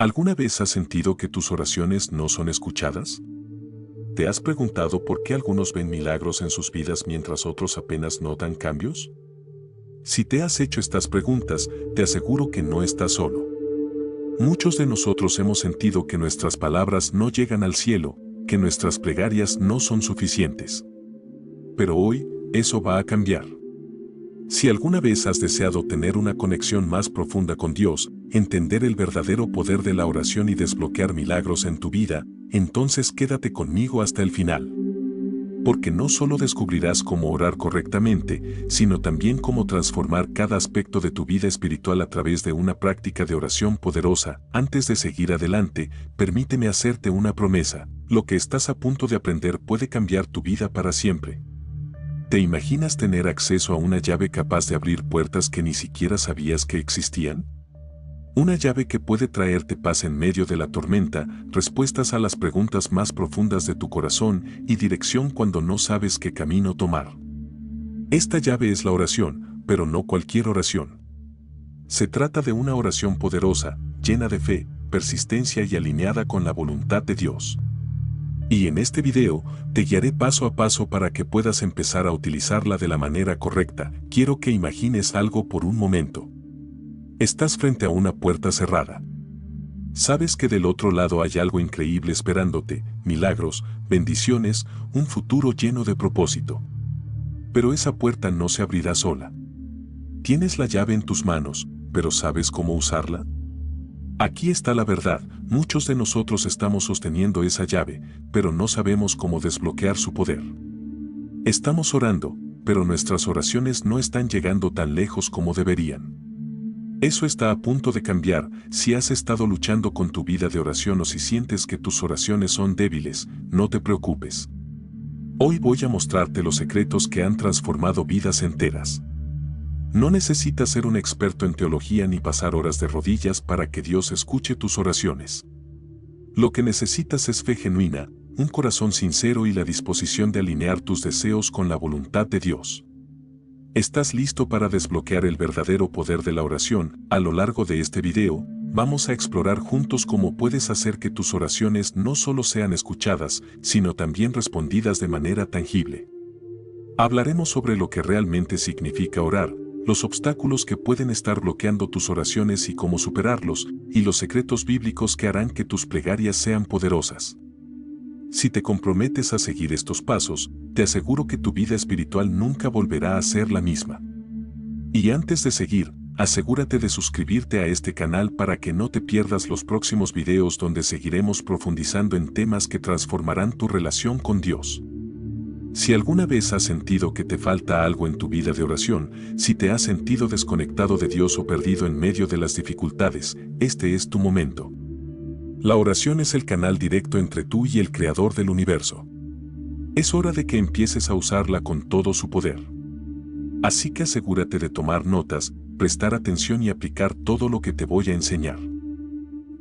¿Alguna vez has sentido que tus oraciones no son escuchadas? ¿Te has preguntado por qué algunos ven milagros en sus vidas mientras otros apenas notan cambios? Si te has hecho estas preguntas, te aseguro que no estás solo. Muchos de nosotros hemos sentido que nuestras palabras no llegan al cielo, que nuestras plegarias no son suficientes. Pero hoy, eso va a cambiar. Si alguna vez has deseado tener una conexión más profunda con Dios, entender el verdadero poder de la oración y desbloquear milagros en tu vida, entonces quédate conmigo hasta el final. Porque no solo descubrirás cómo orar correctamente, sino también cómo transformar cada aspecto de tu vida espiritual a través de una práctica de oración poderosa. Antes de seguir adelante, permíteme hacerte una promesa. Lo que estás a punto de aprender puede cambiar tu vida para siempre. ¿Te imaginas tener acceso a una llave capaz de abrir puertas que ni siquiera sabías que existían? Una llave que puede traerte paz en medio de la tormenta, respuestas a las preguntas más profundas de tu corazón y dirección cuando no sabes qué camino tomar. Esta llave es la oración, pero no cualquier oración. Se trata de una oración poderosa, llena de fe, persistencia y alineada con la voluntad de Dios. Y en este video, te guiaré paso a paso para que puedas empezar a utilizarla de la manera correcta. Quiero que imagines algo por un momento. Estás frente a una puerta cerrada. Sabes que del otro lado hay algo increíble esperándote, milagros, bendiciones, un futuro lleno de propósito. Pero esa puerta no se abrirá sola. Tienes la llave en tus manos, pero ¿sabes cómo usarla? Aquí está la verdad, muchos de nosotros estamos sosteniendo esa llave, pero no sabemos cómo desbloquear su poder. Estamos orando, pero nuestras oraciones no están llegando tan lejos como deberían. Eso está a punto de cambiar. Si has estado luchando con tu vida de oración o si sientes que tus oraciones son débiles, no te preocupes. Hoy voy a mostrarte los secretos que han transformado vidas enteras. No necesitas ser un experto en teología ni pasar horas de rodillas para que Dios escuche tus oraciones. Lo que necesitas es fe genuina, un corazón sincero y la disposición de alinear tus deseos con la voluntad de Dios. ¿Estás listo para desbloquear el verdadero poder de la oración? A lo largo de este video, vamos a explorar juntos cómo puedes hacer que tus oraciones no solo sean escuchadas, sino también respondidas de manera tangible. Hablaremos sobre lo que realmente significa orar, los obstáculos que pueden estar bloqueando tus oraciones y cómo superarlos, y los secretos bíblicos que harán que tus plegarias sean poderosas. Si te comprometes a seguir estos pasos, te aseguro que tu vida espiritual nunca volverá a ser la misma. Y antes de seguir, asegúrate de suscribirte a este canal para que no te pierdas los próximos videos donde seguiremos profundizando en temas que transformarán tu relación con Dios. Si alguna vez has sentido que te falta algo en tu vida de oración, si te has sentido desconectado de Dios o perdido en medio de las dificultades, este es tu momento. La oración es el canal directo entre tú y el Creador del universo. Es hora de que empieces a usarla con todo su poder. Así que asegúrate de tomar notas, prestar atención y aplicar todo lo que te voy a enseñar.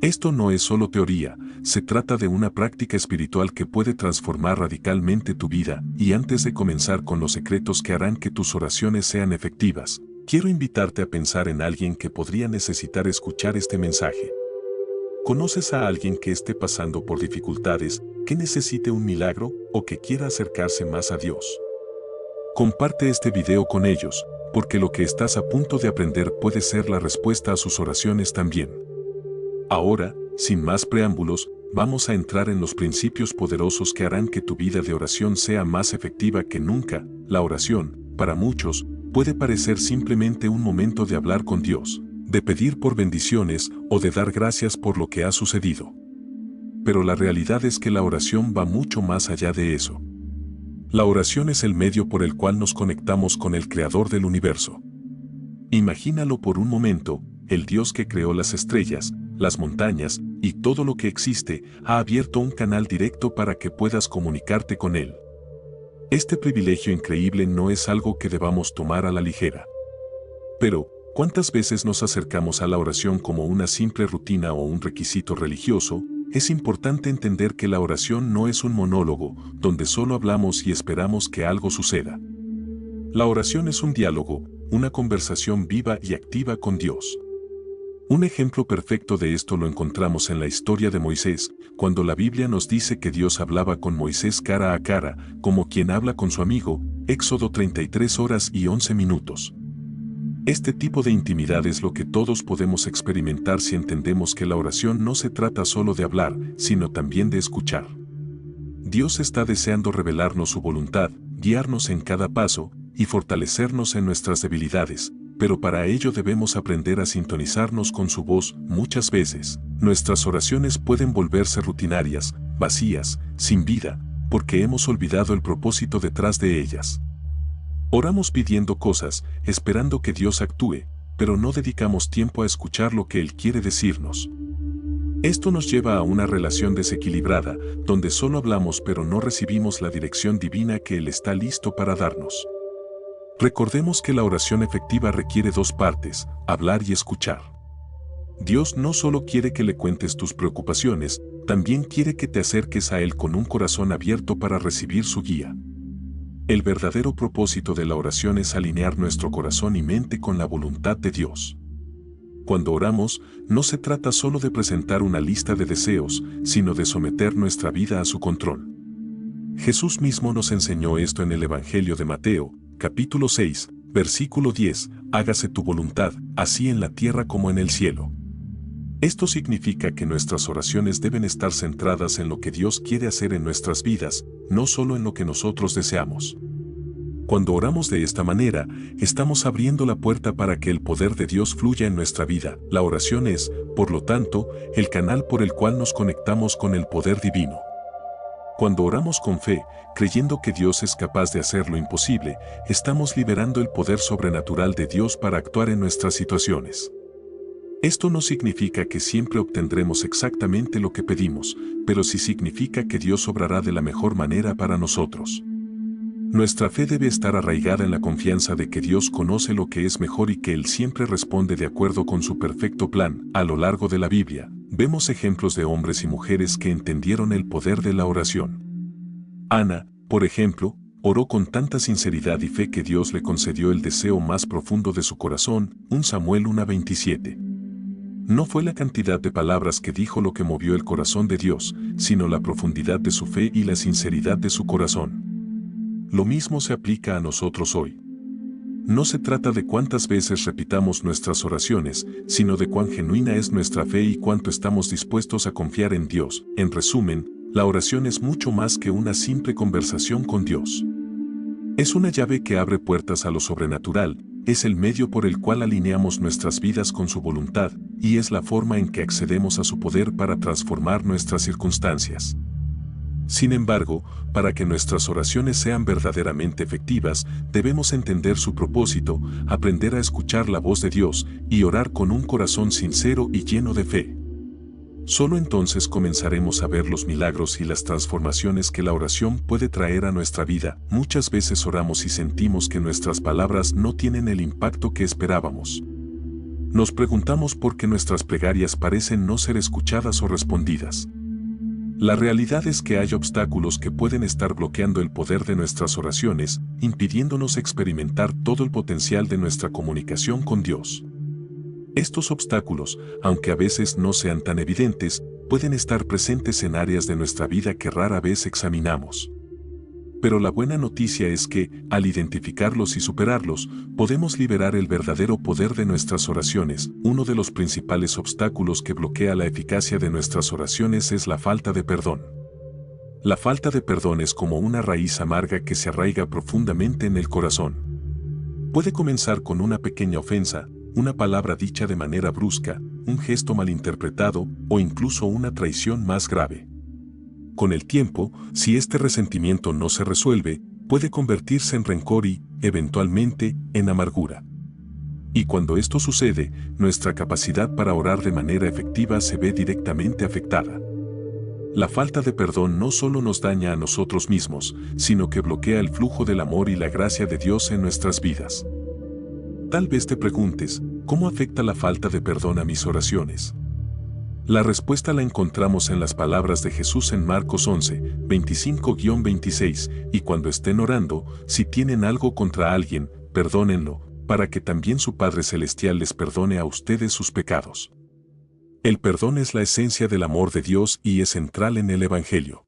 Esto no es solo teoría, se trata de una práctica espiritual que puede transformar radicalmente tu vida, y antes de comenzar con los secretos que harán que tus oraciones sean efectivas, quiero invitarte a pensar en alguien que podría necesitar escuchar este mensaje. ¿Conoces a alguien que esté pasando por dificultades, que necesite un milagro o que quiera acercarse más a Dios? Comparte este video con ellos, porque lo que estás a punto de aprender puede ser la respuesta a sus oraciones también. Ahora, sin más preámbulos, vamos a entrar en los principios poderosos que harán que tu vida de oración sea más efectiva que nunca. La oración, para muchos, puede parecer simplemente un momento de hablar con Dios, de pedir por bendiciones o de dar gracias por lo que ha sucedido. Pero la realidad es que la oración va mucho más allá de eso. La oración es el medio por el cual nos conectamos con el Creador del universo. Imagínalo por un momento, el Dios que creó las estrellas, las montañas y todo lo que existe, ha abierto un canal directo para que puedas comunicarte con Él. Este privilegio increíble no es algo que debamos tomar a la ligera. Pero, ¿cuántas veces nos acercamos a la oración como una simple rutina o un requisito religioso? Es importante entender que la oración no es un monólogo, donde solo hablamos y esperamos que algo suceda. La oración es un diálogo, una conversación viva y activa con Dios. Un ejemplo perfecto de esto lo encontramos en la historia de Moisés, cuando la Biblia nos dice que Dios hablaba con Moisés cara a cara, como quien habla con su amigo, Éxodo 33 horas y 11 minutos. Este tipo de intimidad es lo que todos podemos experimentar si entendemos que la oración no se trata solo de hablar, sino también de escuchar. Dios está deseando revelarnos su voluntad, guiarnos en cada paso y fortalecernos en nuestras debilidades, pero para ello debemos aprender a sintonizarnos con su voz. Muchas veces, nuestras oraciones pueden volverse rutinarias, vacías, sin vida, porque hemos olvidado el propósito detrás de ellas. Oramos pidiendo cosas, esperando que Dios actúe, pero no dedicamos tiempo a escuchar lo que Él quiere decirnos. Esto nos lleva a una relación desequilibrada, donde solo hablamos pero no recibimos la dirección divina que Él está listo para darnos. Recordemos que la oración efectiva requiere dos partes, hablar y escuchar. Dios no solo quiere que le cuentes tus preocupaciones, también quiere que te acerques a Él con un corazón abierto para recibir su guía. El verdadero propósito de la oración es alinear nuestro corazón y mente con la voluntad de Dios. Cuando oramos, no se trata solo de presentar una lista de deseos, sino de someter nuestra vida a su control. Jesús mismo nos enseñó esto en el Evangelio de Mateo, capítulo 6, versículo 10, hágase tu voluntad, así en la tierra como en el cielo. Esto significa que nuestras oraciones deben estar centradas en lo que Dios quiere hacer en nuestras vidas, no solo en lo que nosotros deseamos. Cuando oramos de esta manera, estamos abriendo la puerta para que el poder de Dios fluya en nuestra vida. La oración es, por lo tanto, el canal por el cual nos conectamos con el poder divino. Cuando oramos con fe, creyendo que Dios es capaz de hacer lo imposible, estamos liberando el poder sobrenatural de Dios para actuar en nuestras situaciones. Esto no significa que siempre obtendremos exactamente lo que pedimos, pero sí significa que Dios obrará de la mejor manera para nosotros. Nuestra fe debe estar arraigada en la confianza de que Dios conoce lo que es mejor y que Él siempre responde de acuerdo con su perfecto plan. A lo largo de la Biblia, vemos ejemplos de hombres y mujeres que entendieron el poder de la oración. Ana, por ejemplo, oró con tanta sinceridad y fe que Dios le concedió el deseo más profundo de su corazón. 1 Samuel 1:27. No fue la cantidad de palabras que dijo lo que movió el corazón de Dios, sino la profundidad de su fe y la sinceridad de su corazón. Lo mismo se aplica a nosotros hoy. No se trata de cuántas veces repitamos nuestras oraciones, sino de cuán genuina es nuestra fe y cuánto estamos dispuestos a confiar en Dios. En resumen, la oración es mucho más que una simple conversación con Dios. Es una llave que abre puertas a lo sobrenatural, es el medio por el cual alineamos nuestras vidas con su voluntad, y es la forma en que accedemos a su poder para transformar nuestras circunstancias. Sin embargo, para que nuestras oraciones sean verdaderamente efectivas, debemos entender su propósito, aprender a escuchar la voz de Dios y orar con un corazón sincero y lleno de fe. Solo entonces comenzaremos a ver los milagros y las transformaciones que la oración puede traer a nuestra vida. Muchas veces oramos y sentimos que nuestras palabras no tienen el impacto que esperábamos. Nos preguntamos por qué nuestras plegarias parecen no ser escuchadas o respondidas. La realidad es que hay obstáculos que pueden estar bloqueando el poder de nuestras oraciones, impidiéndonos experimentar todo el potencial de nuestra comunicación con Dios. Estos obstáculos, aunque a veces no sean tan evidentes, pueden estar presentes en áreas de nuestra vida que rara vez examinamos. Pero la buena noticia es que, al identificarlos y superarlos, podemos liberar el verdadero poder de nuestras oraciones. Uno de los principales obstáculos que bloquea la eficacia de nuestras oraciones es la falta de perdón. La falta de perdón es como una raíz amarga que se arraiga profundamente en el corazón. Puede comenzar con una pequeña ofensa, una palabra dicha de manera brusca, un gesto malinterpretado o incluso una traición más grave. Con el tiempo, si este resentimiento no se resuelve, puede convertirse en rencor y, eventualmente, en amargura. Y cuando esto sucede, nuestra capacidad para orar de manera efectiva se ve directamente afectada. La falta de perdón no solo nos daña a nosotros mismos, sino que bloquea el flujo del amor y la gracia de Dios en nuestras vidas. Tal vez te preguntes, ¿cómo afecta la falta de perdón a mis oraciones? La respuesta la encontramos en las palabras de Jesús en Marcos 11, 25-26, y cuando estén orando, si tienen algo contra alguien, perdónenlo, para que también su Padre Celestial les perdone a ustedes sus pecados. El perdón es la esencia del amor de Dios y es central en el Evangelio.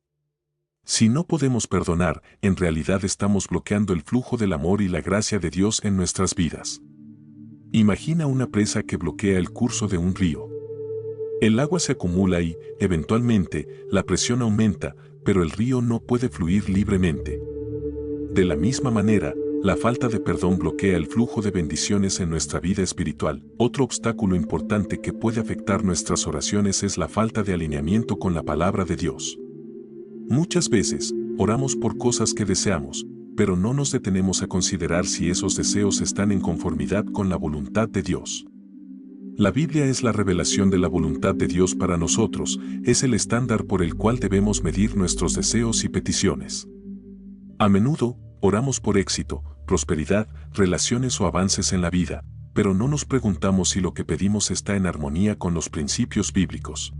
Si no podemos perdonar, en realidad estamos bloqueando el flujo del amor y la gracia de Dios en nuestras vidas. Imagina una presa que bloquea el curso de un río. El agua se acumula y, eventualmente, la presión aumenta, pero el río no puede fluir libremente. De la misma manera, la falta de perdón bloquea el flujo de bendiciones en nuestra vida espiritual. Otro obstáculo importante que puede afectar nuestras oraciones es la falta de alineamiento con la palabra de Dios. Muchas veces, oramos por cosas que deseamos, pero no nos detenemos a considerar si esos deseos están en conformidad con la voluntad de Dios. La Biblia es la revelación de la voluntad de Dios para nosotros, es el estándar por el cual debemos medir nuestros deseos y peticiones. A menudo, oramos por éxito, prosperidad, relaciones o avances en la vida, pero no nos preguntamos si lo que pedimos está en armonía con los principios bíblicos.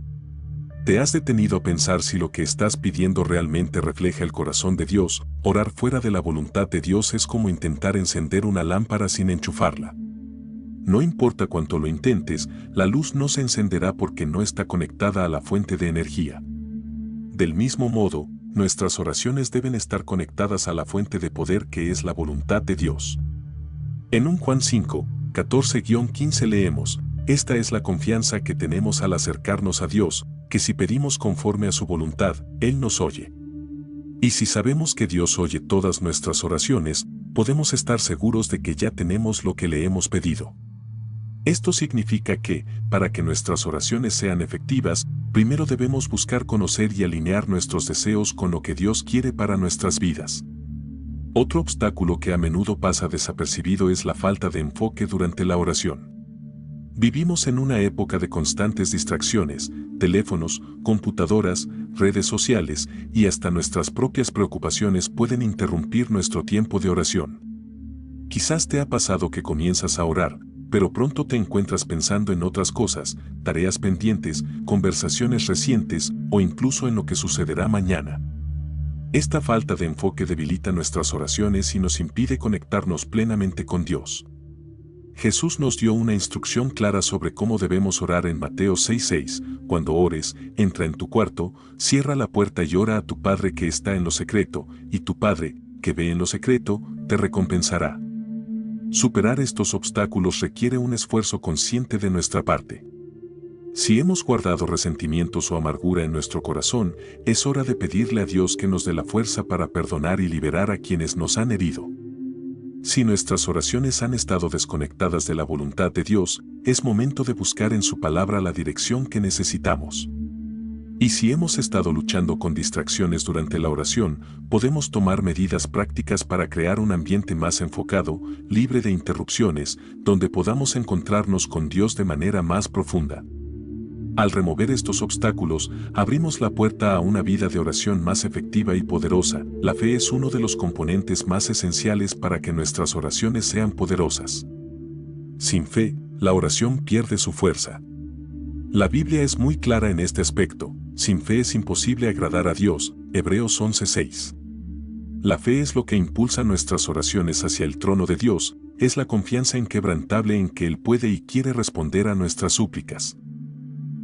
¿Te has detenido a pensar si lo que estás pidiendo realmente refleja el corazón de Dios? Orar fuera de la voluntad de Dios es como intentar encender una lámpara sin enchufarla. No importa cuánto lo intentes, la luz no se encenderá porque no está conectada a la fuente de energía. Del mismo modo, nuestras oraciones deben estar conectadas a la fuente de poder que es la voluntad de Dios. En 1 Juan 5, 14-15 leemos, esta es la confianza que tenemos al acercarnos a Dios, que si pedimos conforme a su voluntad, Él nos oye. Y si sabemos que Dios oye todas nuestras oraciones, podemos estar seguros de que ya tenemos lo que le hemos pedido. Esto significa que, para que nuestras oraciones sean efectivas, primero debemos buscar conocer y alinear nuestros deseos con lo que Dios quiere para nuestras vidas. Otro obstáculo que a menudo pasa desapercibido es la falta de enfoque durante la oración. Vivimos en una época de constantes distracciones, teléfonos, computadoras, redes sociales y hasta nuestras propias preocupaciones pueden interrumpir nuestro tiempo de oración. Quizás te ha pasado que comienzas a orar, pero pronto te encuentras pensando en otras cosas, tareas pendientes, conversaciones recientes o incluso en lo que sucederá mañana. Esta falta de enfoque debilita nuestras oraciones y nos impide conectarnos plenamente con Dios. Jesús nos dio una instrucción clara sobre cómo debemos orar en Mateo 6:6, cuando ores, entra en tu cuarto, cierra la puerta y ora a tu Padre que está en lo secreto, y tu Padre, que ve en lo secreto, te recompensará. Superar estos obstáculos requiere un esfuerzo consciente de nuestra parte. Si hemos guardado resentimientos o amargura en nuestro corazón, es hora de pedirle a Dios que nos dé la fuerza para perdonar y liberar a quienes nos han herido. Si nuestras oraciones han estado desconectadas de la voluntad de Dios, es momento de buscar en su palabra la dirección que necesitamos. Y si hemos estado luchando con distracciones durante la oración, podemos tomar medidas prácticas para crear un ambiente más enfocado, libre de interrupciones, donde podamos encontrarnos con Dios de manera más profunda. Al remover estos obstáculos, abrimos la puerta a una vida de oración más efectiva y poderosa. La fe es uno de los componentes más esenciales para que nuestras oraciones sean poderosas. Sin fe, la oración pierde su fuerza. La Biblia es muy clara en este aspecto. Sin fe es imposible agradar a Dios. Hebreos 11:6. La fe es lo que impulsa nuestras oraciones hacia el trono de Dios, es la confianza inquebrantable en que Él puede y quiere responder a nuestras súplicas.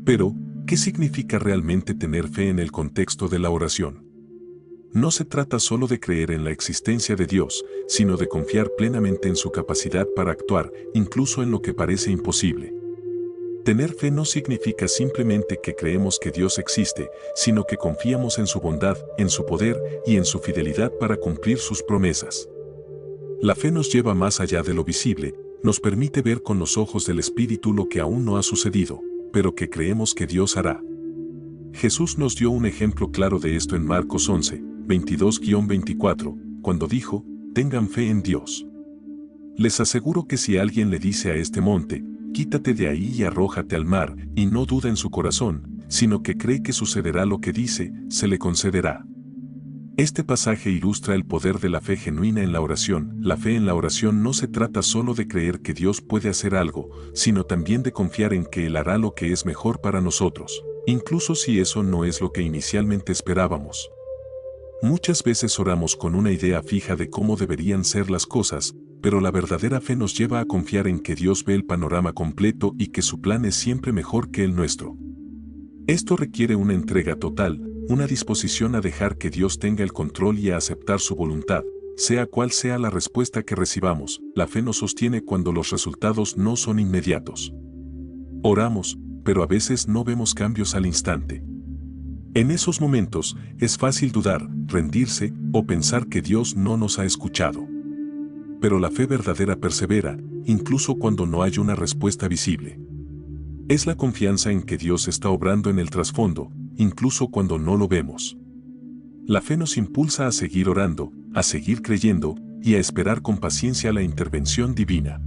Pero, ¿qué significa realmente tener fe en el contexto de la oración? No se trata solo de creer en la existencia de Dios, sino de confiar plenamente en su capacidad para actuar, incluso en lo que parece imposible. Tener fe no significa simplemente que creemos que Dios existe, sino que confiamos en su bondad, en su poder y en su fidelidad para cumplir sus promesas. La fe nos lleva más allá de lo visible, nos permite ver con los ojos del Espíritu lo que aún no ha sucedido, pero que creemos que Dios hará. Jesús nos dio un ejemplo claro de esto en Marcos 11, 22-24, cuando dijo, tengan fe en Dios. Les aseguro que si alguien le dice a este monte, quítate de ahí y arrójate al mar, y no duda en su corazón, sino que cree que sucederá lo que dice, se le concederá. Este pasaje ilustra el poder de la fe genuina en la oración. La fe en la oración no se trata solo de creer que Dios puede hacer algo, sino también de confiar en que Él hará lo que es mejor para nosotros, incluso si eso no es lo que inicialmente esperábamos. Muchas veces oramos con una idea fija de cómo deberían ser las cosas, pero la verdadera fe nos lleva a confiar en que Dios ve el panorama completo y que su plan es siempre mejor que el nuestro. Esto requiere una entrega total, una disposición a dejar que Dios tenga el control y a aceptar su voluntad, sea cual sea la respuesta que recibamos. La fe nos sostiene cuando los resultados no son inmediatos. Oramos, pero a veces no vemos cambios al instante. En esos momentos, es fácil dudar, rendirse o pensar que Dios no nos ha escuchado. Pero la fe verdadera persevera, incluso cuando no hay una respuesta visible. Es la confianza en que Dios está obrando en el trasfondo, incluso cuando no lo vemos. La fe nos impulsa a seguir orando, a seguir creyendo y a esperar con paciencia la intervención divina.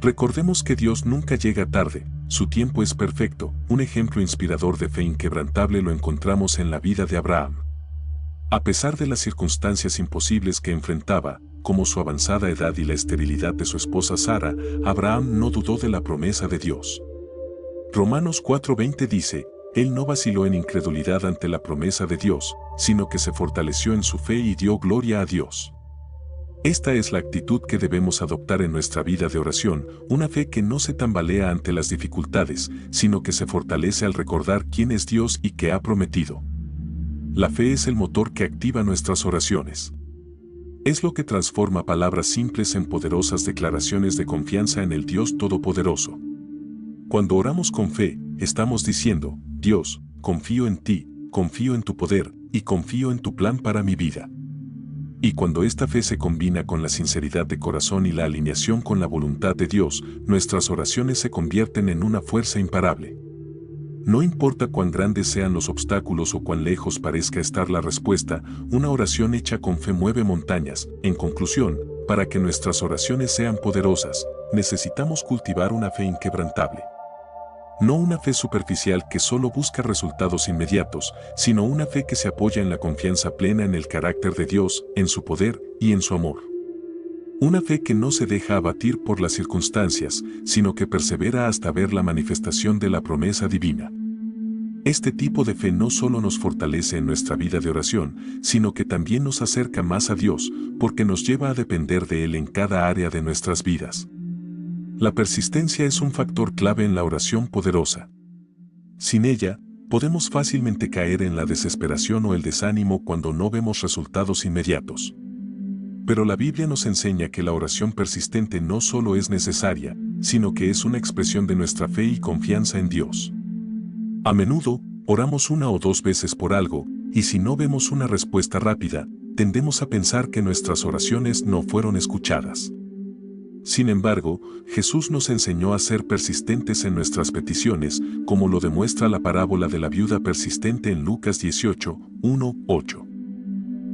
Recordemos que Dios nunca llega tarde, su tiempo es perfecto. Un ejemplo inspirador de fe inquebrantable lo encontramos en la vida de Abraham. A pesar de las circunstancias imposibles que enfrentaba, como su avanzada edad y la esterilidad de su esposa Sara, Abraham no dudó de la promesa de Dios. Romanos 4:20 dice, él no vaciló en incredulidad ante la promesa de Dios, sino que se fortaleció en su fe y dio gloria a Dios. Esta es la actitud que debemos adoptar en nuestra vida de oración, una fe que no se tambalea ante las dificultades, sino que se fortalece al recordar quién es Dios y qué ha prometido. La fe es el motor que activa nuestras oraciones. Es lo que transforma palabras simples en poderosas declaraciones de confianza en el Dios Todopoderoso. Cuando oramos con fe, estamos diciendo, Dios, confío en ti, confío en tu poder, y confío en tu plan para mi vida. Y cuando esta fe se combina con la sinceridad de corazón y la alineación con la voluntad de Dios, nuestras oraciones se convierten en una fuerza imparable. No importa cuán grandes sean los obstáculos o cuán lejos parezca estar la respuesta, una oración hecha con fe mueve montañas. En conclusión, para que nuestras oraciones sean poderosas, necesitamos cultivar una fe inquebrantable. No una fe superficial que solo busca resultados inmediatos, sino una fe que se apoya en la confianza plena en el carácter de Dios, en su poder y en su amor. Una fe que no se deja abatir por las circunstancias, sino que persevera hasta ver la manifestación de la promesa divina. Este tipo de fe no solo nos fortalece en nuestra vida de oración, sino que también nos acerca más a Dios, porque nos lleva a depender de Él en cada área de nuestras vidas. La persistencia es un factor clave en la oración poderosa. Sin ella, podemos fácilmente caer en la desesperación o el desánimo cuando no vemos resultados inmediatos. Pero la Biblia nos enseña que la oración persistente no solo es necesaria, sino que es una expresión de nuestra fe y confianza en Dios. A menudo, oramos una o dos veces por algo, y si no vemos una respuesta rápida, tendemos a pensar que nuestras oraciones no fueron escuchadas. Sin embargo, Jesús nos enseñó a ser persistentes en nuestras peticiones, como lo demuestra la parábola de la viuda persistente en Lucas 18, 1-8.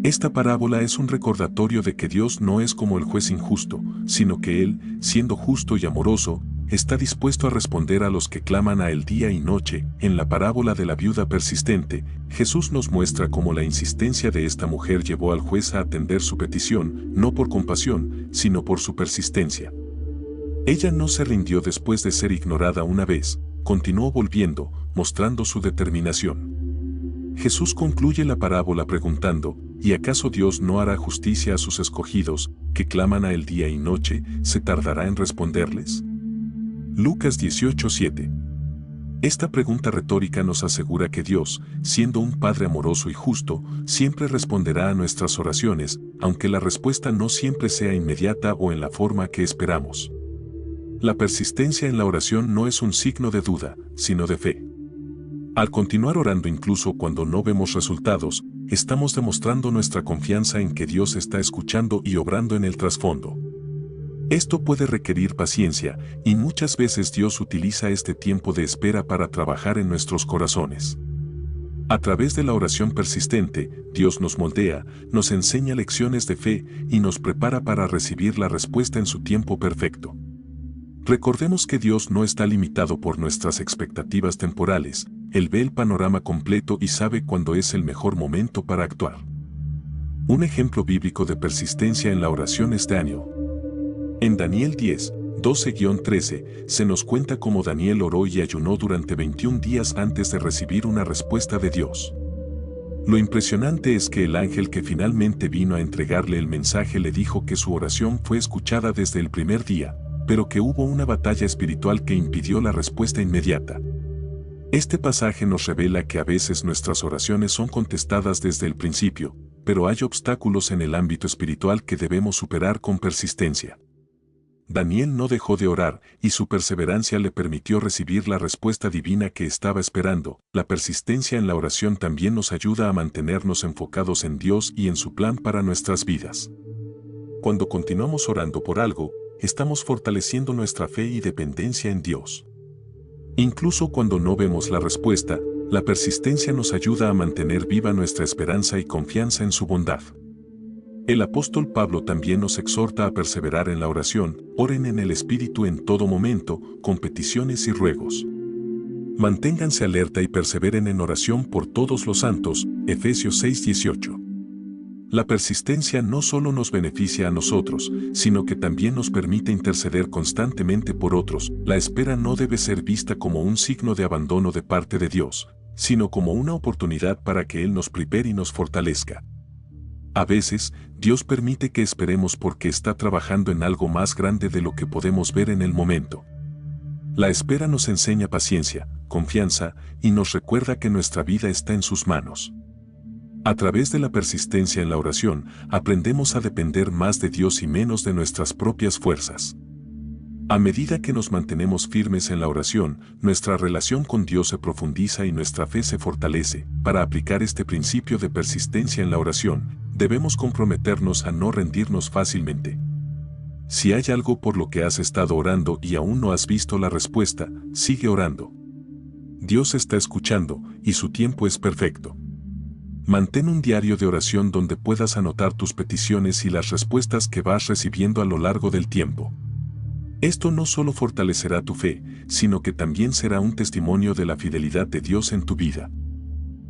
Esta parábola es un recordatorio de que Dios no es como el juez injusto, sino que Él, siendo justo y amoroso, está dispuesto a responder a los que claman a Él día y noche. En la parábola de la viuda persistente, Jesús nos muestra cómo la insistencia de esta mujer llevó al juez a atender su petición, no por compasión, sino por su persistencia. Ella no se rindió después de ser ignorada una vez, continuó volviendo, mostrando su determinación. Jesús concluye la parábola preguntando, ¿y acaso Dios no hará justicia a sus escogidos, que claman a Él día y noche, se tardará en responderles? Lucas 18:7. Esta pregunta retórica nos asegura que Dios, siendo un Padre amoroso y justo, siempre responderá a nuestras oraciones, aunque la respuesta no siempre sea inmediata o en la forma que esperamos. La persistencia en la oración no es un signo de duda, sino de fe. Al continuar orando incluso cuando no vemos resultados, estamos demostrando nuestra confianza en que Dios está escuchando y obrando en el trasfondo. Esto puede requerir paciencia, y muchas veces Dios utiliza este tiempo de espera para trabajar en nuestros corazones. A través de la oración persistente, Dios nos moldea, nos enseña lecciones de fe y nos prepara para recibir la respuesta en su tiempo perfecto. Recordemos que Dios no está limitado por nuestras expectativas temporales, Él ve el panorama completo y sabe cuándo es el mejor momento para actuar. Un ejemplo bíblico de persistencia en la oración es Daniel. En Daniel 10, 12-13, se nos cuenta cómo Daniel oró y ayunó durante 21 días antes de recibir una respuesta de Dios. Lo impresionante es que el ángel que finalmente vino a entregarle el mensaje le dijo que su oración fue escuchada desde el primer día, pero que hubo una batalla espiritual que impidió la respuesta inmediata. Este pasaje nos revela que a veces nuestras oraciones son contestadas desde el principio, pero hay obstáculos en el ámbito espiritual que debemos superar con persistencia. Daniel no dejó de orar, y su perseverancia le permitió recibir la respuesta divina que estaba esperando. La persistencia en la oración también nos ayuda a mantenernos enfocados en Dios y en su plan para nuestras vidas. Cuando continuamos orando por algo, estamos fortaleciendo nuestra fe y dependencia en Dios. Incluso cuando no vemos la respuesta, la persistencia nos ayuda a mantener viva nuestra esperanza y confianza en su bondad. El apóstol Pablo también nos exhorta a perseverar en la oración. Oren en el Espíritu en todo momento, con peticiones y ruegos. Manténganse alerta y perseveren en oración por todos los santos. Efesios 6:18. La persistencia no solo nos beneficia a nosotros, sino que también nos permite interceder constantemente por otros. La espera no debe ser vista como un signo de abandono de parte de Dios, sino como una oportunidad para que Él nos prepare y nos fortalezca. A veces, Dios permite que esperemos porque está trabajando en algo más grande de lo que podemos ver en el momento. La espera nos enseña paciencia, confianza, y nos recuerda que nuestra vida está en sus manos. A través de la persistencia en la oración, aprendemos a depender más de Dios y menos de nuestras propias fuerzas. A medida que nos mantenemos firmes en la oración, nuestra relación con Dios se profundiza y nuestra fe se fortalece. Para aplicar este principio de persistencia en la oración, debemos comprometernos a no rendirnos fácilmente. Si hay algo por lo que has estado orando y aún no has visto la respuesta, sigue orando. Dios está escuchando y su tiempo es perfecto. Mantén un diario de oración donde puedas anotar tus peticiones y las respuestas que vas recibiendo a lo largo del tiempo. Esto no solo fortalecerá tu fe, sino que también será un testimonio de la fidelidad de Dios en tu vida.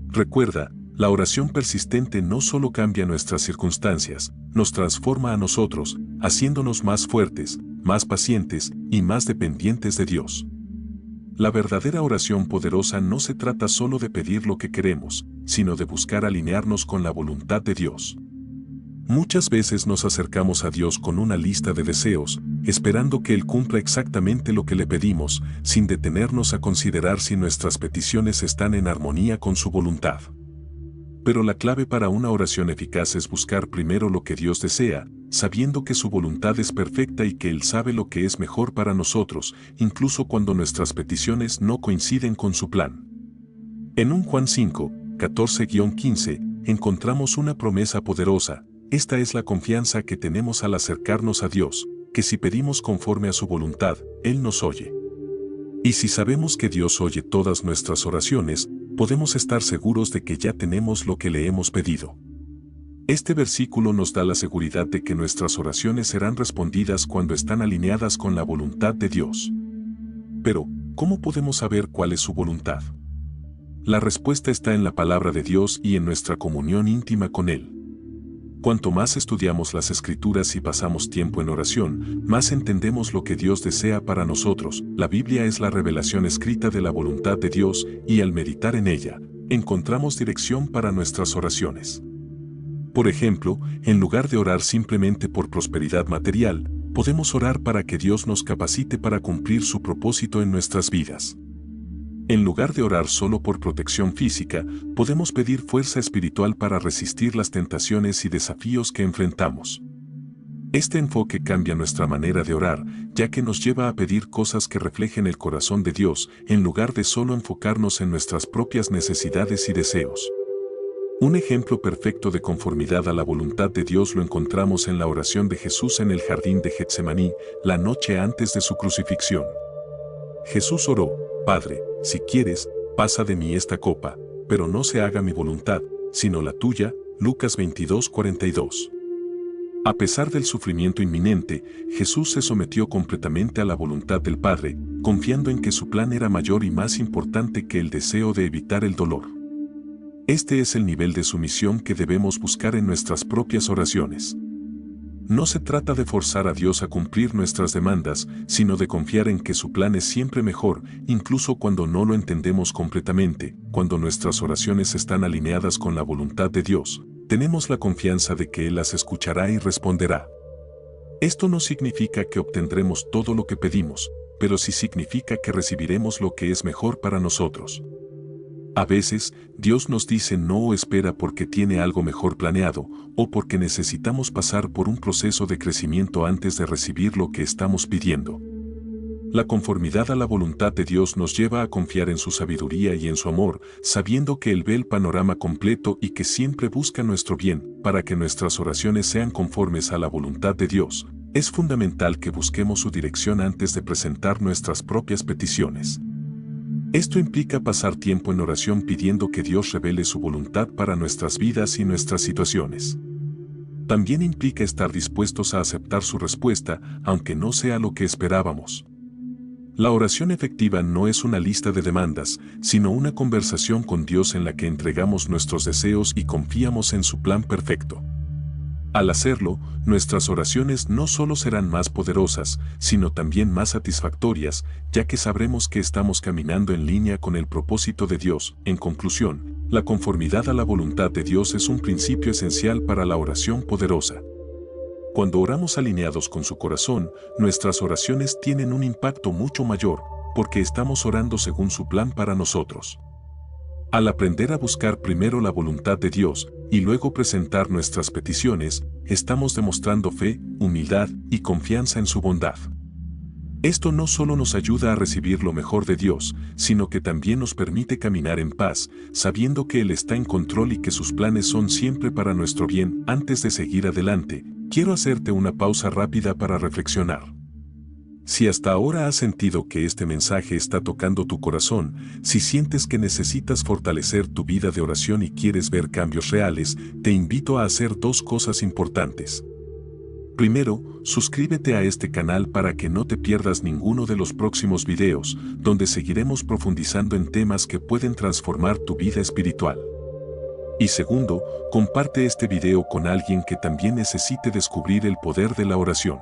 Recuerda, la oración persistente no solo cambia nuestras circunstancias, nos transforma a nosotros, haciéndonos más fuertes, más pacientes y más dependientes de Dios. La verdadera oración poderosa no se trata solo de pedir lo que queremos, sino de buscar alinearnos con la voluntad de Dios. Muchas veces nos acercamos a Dios con una lista de deseos, esperando que Él cumpla exactamente lo que le pedimos, sin detenernos a considerar si nuestras peticiones están en armonía con su voluntad. Pero la clave para una oración eficaz es buscar primero lo que Dios desea, sabiendo que su voluntad es perfecta y que Él sabe lo que es mejor para nosotros, incluso cuando nuestras peticiones no coinciden con su plan. En 1 Juan 5, 14-15, encontramos una promesa poderosa. Esta es la confianza que tenemos al acercarnos a Dios, que si pedimos conforme a su voluntad, Él nos oye. Y si sabemos que Dios oye todas nuestras oraciones, podemos estar seguros de que ya tenemos lo que le hemos pedido. Este versículo nos da la seguridad de que nuestras oraciones serán respondidas cuando están alineadas con la voluntad de Dios. Pero, ¿cómo podemos saber cuál es su voluntad? La respuesta está en la palabra de Dios y en nuestra comunión íntima con Él. Cuanto más estudiamos las Escrituras y pasamos tiempo en oración, más entendemos lo que Dios desea para nosotros. La Biblia es la revelación escrita de la voluntad de Dios, y al meditar en ella, encontramos dirección para nuestras oraciones. Por ejemplo, en lugar de orar simplemente por prosperidad material, podemos orar para que Dios nos capacite para cumplir su propósito en nuestras vidas. En lugar de orar solo por protección física, podemos pedir fuerza espiritual para resistir las tentaciones y desafíos que enfrentamos. Este enfoque cambia nuestra manera de orar, ya que nos lleva a pedir cosas que reflejen el corazón de Dios, en lugar de solo enfocarnos en nuestras propias necesidades y deseos. Un ejemplo perfecto de conformidad a la voluntad de Dios lo encontramos en la oración de Jesús en el jardín de Getsemaní, la noche antes de su crucifixión. Jesús oró: Padre, si quieres, pasa de mí esta copa, pero no se haga mi voluntad, sino la tuya. Lucas 22:42. A pesar del sufrimiento inminente, Jesús se sometió completamente a la voluntad del Padre, confiando en que su plan era mayor y más importante que el deseo de evitar el dolor. Este es el nivel de sumisión que debemos buscar en nuestras propias oraciones. No se trata de forzar a Dios a cumplir nuestras demandas, sino de confiar en que su plan es siempre mejor, incluso cuando no lo entendemos completamente. Cuando nuestras oraciones están alineadas con la voluntad de Dios, tenemos la confianza de que Él las escuchará y responderá. Esto no significa que obtendremos todo lo que pedimos, pero sí significa que recibiremos lo que es mejor para nosotros. A veces, Dios nos dice no o espera porque tiene algo mejor planeado, o porque necesitamos pasar por un proceso de crecimiento antes de recibir lo que estamos pidiendo. La conformidad a la voluntad de Dios nos lleva a confiar en su sabiduría y en su amor, sabiendo que Él ve el panorama completo y que siempre busca nuestro bien. Para que nuestras oraciones sean conformes a la voluntad de Dios, es fundamental que busquemos su dirección antes de presentar nuestras propias peticiones. Esto implica pasar tiempo en oración pidiendo que Dios revele su voluntad para nuestras vidas y nuestras situaciones. También implica estar dispuestos a aceptar su respuesta, aunque no sea lo que esperábamos. La oración efectiva no es una lista de demandas, sino una conversación con Dios en la que entregamos nuestros deseos y confiamos en su plan perfecto. Al hacerlo, nuestras oraciones no solo serán más poderosas, sino también más satisfactorias, ya que sabremos que estamos caminando en línea con el propósito de Dios. En conclusión, la conformidad a la voluntad de Dios es un principio esencial para la oración poderosa. Cuando oramos alineados con su corazón, nuestras oraciones tienen un impacto mucho mayor, porque estamos orando según su plan para nosotros. Al aprender a buscar primero la voluntad de Dios y luego presentar nuestras peticiones, estamos demostrando fe, humildad y confianza en su bondad. Esto no solo nos ayuda a recibir lo mejor de Dios, sino que también nos permite caminar en paz, sabiendo que Él está en control y que sus planes son siempre para nuestro bien. Antes de seguir adelante, quiero hacerte una pausa rápida para reflexionar. Si hasta ahora has sentido que este mensaje está tocando tu corazón, si sientes que necesitas fortalecer tu vida de oración y quieres ver cambios reales, te invito a hacer dos cosas importantes. Primero, suscríbete a este canal para que no te pierdas ninguno de los próximos videos, donde seguiremos profundizando en temas que pueden transformar tu vida espiritual. Y segundo, comparte este video con alguien que también necesite descubrir el poder de la oración.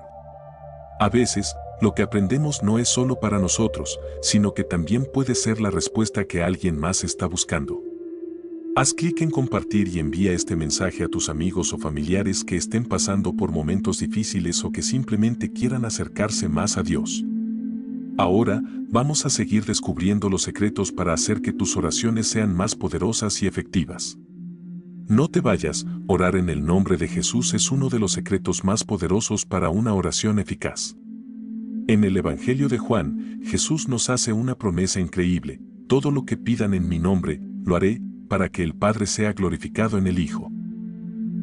A veces, lo que aprendemos no es solo para nosotros, sino que también puede ser la respuesta que alguien más está buscando. Haz clic en compartir y envía este mensaje a tus amigos o familiares que estén pasando por momentos difíciles o que simplemente quieran acercarse más a Dios. Ahora, vamos a seguir descubriendo los secretos para hacer que tus oraciones sean más poderosas y efectivas. No te vayas, orar en el nombre de Jesús es uno de los secretos más poderosos para una oración eficaz. En el Evangelio de Juan, Jesús nos hace una promesa increíble: todo lo que pidan en mi nombre, lo haré, para que el Padre sea glorificado en el Hijo.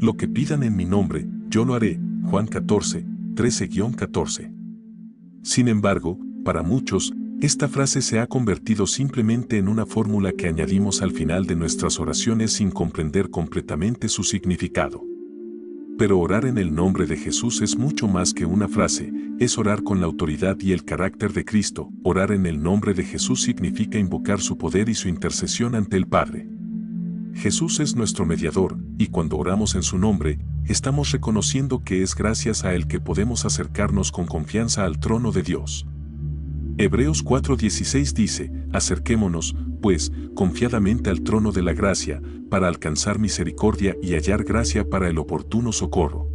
Lo que pidan en mi nombre, yo lo haré. Juan 14, 13-14. Sin embargo, para muchos, esta frase se ha convertido simplemente en una fórmula que añadimos al final de nuestras oraciones sin comprender completamente su significado. Pero orar en el nombre de Jesús es mucho más que una frase, es orar con la autoridad y el carácter de Cristo. Orar en el nombre de Jesús significa invocar su poder y su intercesión ante el Padre. Jesús es nuestro mediador, y cuando oramos en su nombre, estamos reconociendo que es gracias a Él que podemos acercarnos con confianza al trono de Dios. Hebreos 4:16 dice: acerquémonos, pues, confiadamente al trono de la gracia, para alcanzar misericordia y hallar gracia para el oportuno socorro.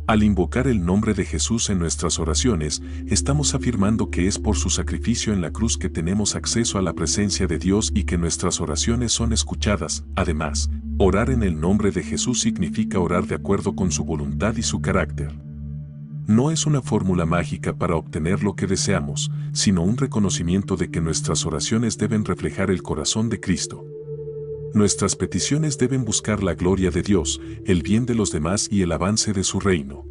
Al invocar el nombre de Jesús en nuestras oraciones, estamos afirmando que es por su sacrificio en la cruz que tenemos acceso a la presencia de Dios y que nuestras oraciones son escuchadas. Además, orar en el nombre de Jesús significa orar de acuerdo con su voluntad y su carácter. No es una fórmula mágica para obtener lo que deseamos, sino un reconocimiento de que nuestras oraciones deben reflejar el corazón de Cristo. Nuestras peticiones deben buscar la gloria de Dios, el bien de los demás y el avance de su reino.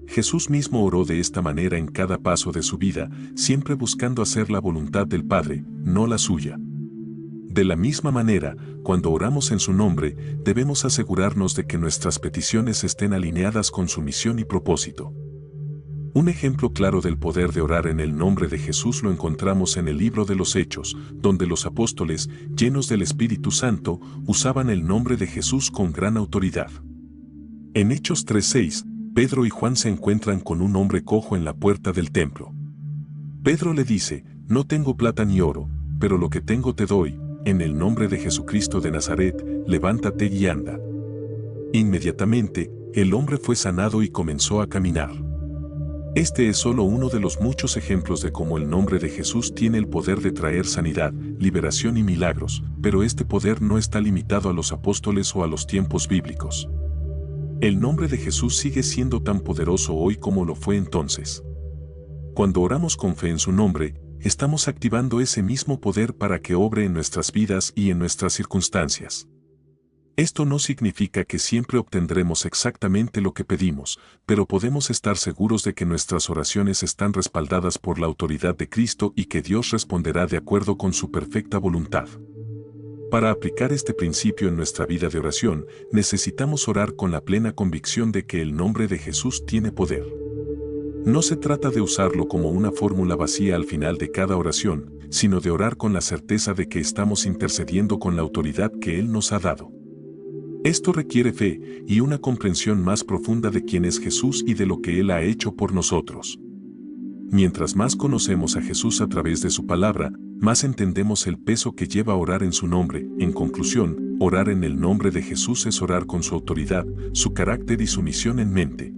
Jesús mismo oró de esta manera en cada paso de su vida, siempre buscando hacer la voluntad del Padre, no la suya. De la misma manera, cuando oramos en su nombre, debemos asegurarnos de que nuestras peticiones estén alineadas con su misión y propósito. Un ejemplo claro del poder de orar en el nombre de Jesús lo encontramos en el libro de los Hechos, donde los apóstoles, llenos del Espíritu Santo, usaban el nombre de Jesús con gran autoridad. En Hechos 3:6, Pedro y Juan se encuentran con un hombre cojo en la puerta del templo. Pedro le dice, no tengo plata ni oro, pero lo que tengo te doy, en el nombre de Jesucristo de Nazaret, levántate y anda. Inmediatamente, el hombre fue sanado y comenzó a caminar. Este es solo uno de los muchos ejemplos de cómo el nombre de Jesús tiene el poder de traer sanidad, liberación y milagros, pero este poder no está limitado a los apóstoles o a los tiempos bíblicos. El nombre de Jesús sigue siendo tan poderoso hoy como lo fue entonces. Cuando oramos con fe en su nombre, estamos activando ese mismo poder para que obre en nuestras vidas y en nuestras circunstancias. Esto no significa que siempre obtendremos exactamente lo que pedimos, pero podemos estar seguros de que nuestras oraciones están respaldadas por la autoridad de Cristo y que Dios responderá de acuerdo con su perfecta voluntad. Para aplicar este principio en nuestra vida de oración, necesitamos orar con la plena convicción de que el nombre de Jesús tiene poder. No se trata de usarlo como una fórmula vacía al final de cada oración, sino de orar con la certeza de que estamos intercediendo con la autoridad que Él nos ha dado. Esto requiere fe y una comprensión más profunda de quién es Jesús y de lo que Él ha hecho por nosotros. Mientras más conocemos a Jesús a través de su palabra, más entendemos el peso que lleva orar en su nombre. En conclusión, orar en el nombre de Jesús es orar con su autoridad, su carácter y su misión en mente.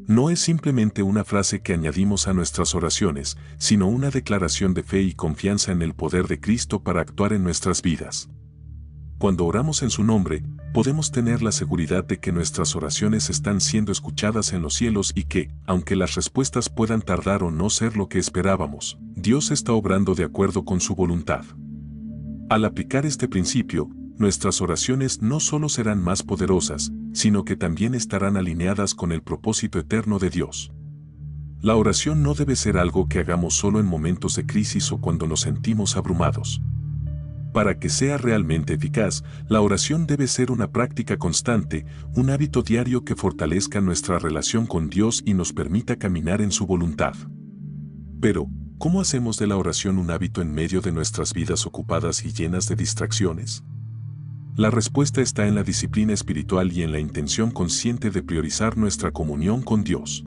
No es simplemente una frase que añadimos a nuestras oraciones, sino una declaración de fe y confianza en el poder de Cristo para actuar en nuestras vidas. Cuando oramos en su nombre, podemos tener la seguridad de que nuestras oraciones están siendo escuchadas en los cielos y que, aunque las respuestas puedan tardar o no ser lo que esperábamos, Dios está obrando de acuerdo con su voluntad. Al aplicar este principio, nuestras oraciones no solo serán más poderosas, sino que también estarán alineadas con el propósito eterno de Dios. La oración no debe ser algo que hagamos solo en momentos de crisis o cuando nos sentimos abrumados. Para que sea realmente eficaz, la oración debe ser una práctica constante, un hábito diario que fortalezca nuestra relación con Dios y nos permita caminar en su voluntad. Pero, ¿cómo hacemos de la oración un hábito en medio de nuestras vidas ocupadas y llenas de distracciones? La respuesta está en la disciplina espiritual y en la intención consciente de priorizar nuestra comunión con Dios.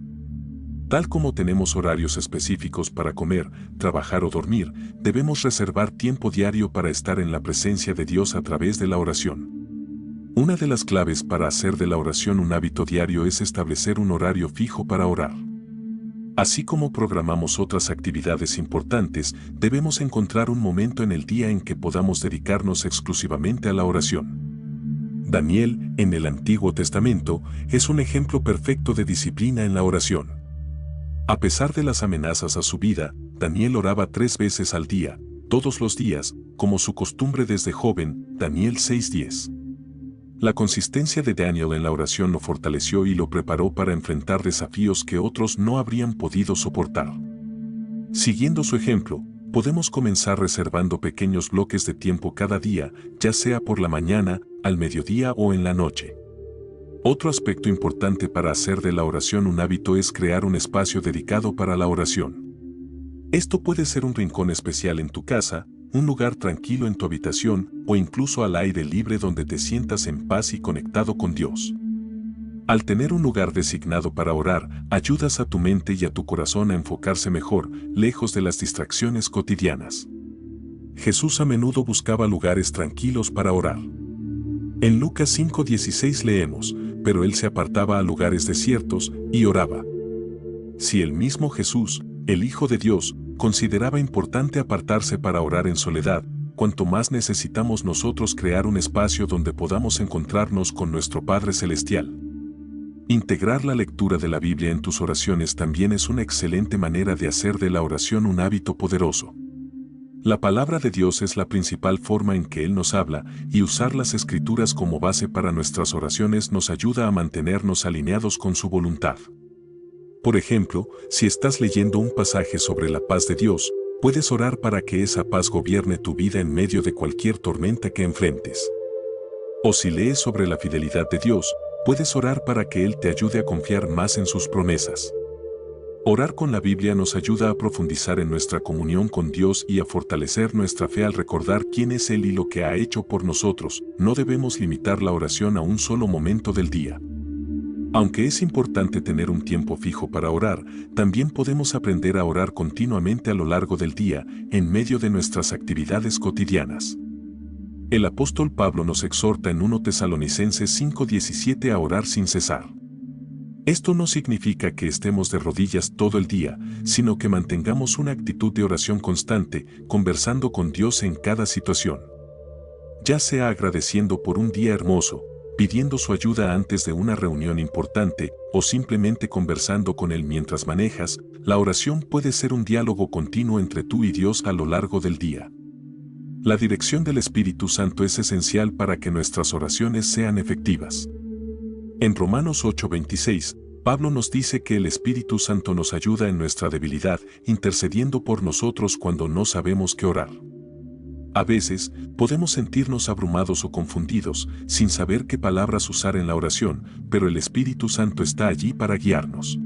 Tal como tenemos horarios específicos para comer, trabajar o dormir, debemos reservar tiempo diario para estar en la presencia de Dios a través de la oración. Una de las claves para hacer de la oración un hábito diario es establecer un horario fijo para orar. Así como programamos otras actividades importantes, debemos encontrar un momento en el día en que podamos dedicarnos exclusivamente a la oración. Daniel, en el Antiguo Testamento, es un ejemplo perfecto de disciplina en la oración. A pesar de las amenazas a su vida, Daniel oraba 3 veces al día, todos los días, como su costumbre desde joven, Daniel 6:10. La consistencia de Daniel en la oración lo fortaleció y lo preparó para enfrentar desafíos que otros no habrían podido soportar. Siguiendo su ejemplo, podemos comenzar reservando pequeños bloques de tiempo cada día, ya sea por la mañana, al mediodía o en la noche. Otro aspecto importante para hacer de la oración un hábito es crear un espacio dedicado para la oración. Esto puede ser un rincón especial en tu casa, un lugar tranquilo en tu habitación o incluso al aire libre donde te sientas en paz y conectado con Dios. Al tener un lugar designado para orar, ayudas a tu mente y a tu corazón a enfocarse mejor, lejos de las distracciones cotidianas. Jesús a menudo buscaba lugares tranquilos para orar. En Lucas 5:16 leemos, pero él se apartaba a lugares desiertos y oraba. Si el mismo Jesús, el Hijo de Dios, consideraba importante apartarse para orar en soledad, cuanto más necesitamos nosotros crear un espacio donde podamos encontrarnos con nuestro Padre Celestial. Integrar la lectura de la Biblia en tus oraciones también es una excelente manera de hacer de la oración un hábito poderoso. La palabra de Dios es la principal forma en que Él nos habla, y usar las Escrituras como base para nuestras oraciones nos ayuda a mantenernos alineados con su voluntad. Por ejemplo, si estás leyendo un pasaje sobre la paz de Dios, puedes orar para que esa paz gobierne tu vida en medio de cualquier tormenta que enfrentes. O si lees sobre la fidelidad de Dios, puedes orar para que Él te ayude a confiar más en sus promesas. Orar con la Biblia nos ayuda a profundizar en nuestra comunión con Dios y a fortalecer nuestra fe al recordar quién es Él y lo que ha hecho por nosotros. No debemos limitar la oración a un solo momento del día. Aunque es importante tener un tiempo fijo para orar, también podemos aprender a orar continuamente a lo largo del día, en medio de nuestras actividades cotidianas. El apóstol Pablo nos exhorta en 1 Tesalonicenses 5:17 a orar sin cesar. Esto no significa que estemos de rodillas todo el día, sino que mantengamos una actitud de oración constante, conversando con Dios en cada situación. Ya sea agradeciendo por un día hermoso, pidiendo su ayuda antes de una reunión importante, o simplemente conversando con Él mientras manejas, la oración puede ser un diálogo continuo entre tú y Dios a lo largo del día. La dirección del Espíritu Santo es esencial para que nuestras oraciones sean efectivas. En Romanos 8:26, Pablo nos dice que el Espíritu Santo nos ayuda en nuestra debilidad, intercediendo por nosotros cuando no sabemos qué orar. A veces, podemos sentirnos abrumados o confundidos, sin saber qué palabras usar en la oración, pero el Espíritu Santo está allí para guiarnos.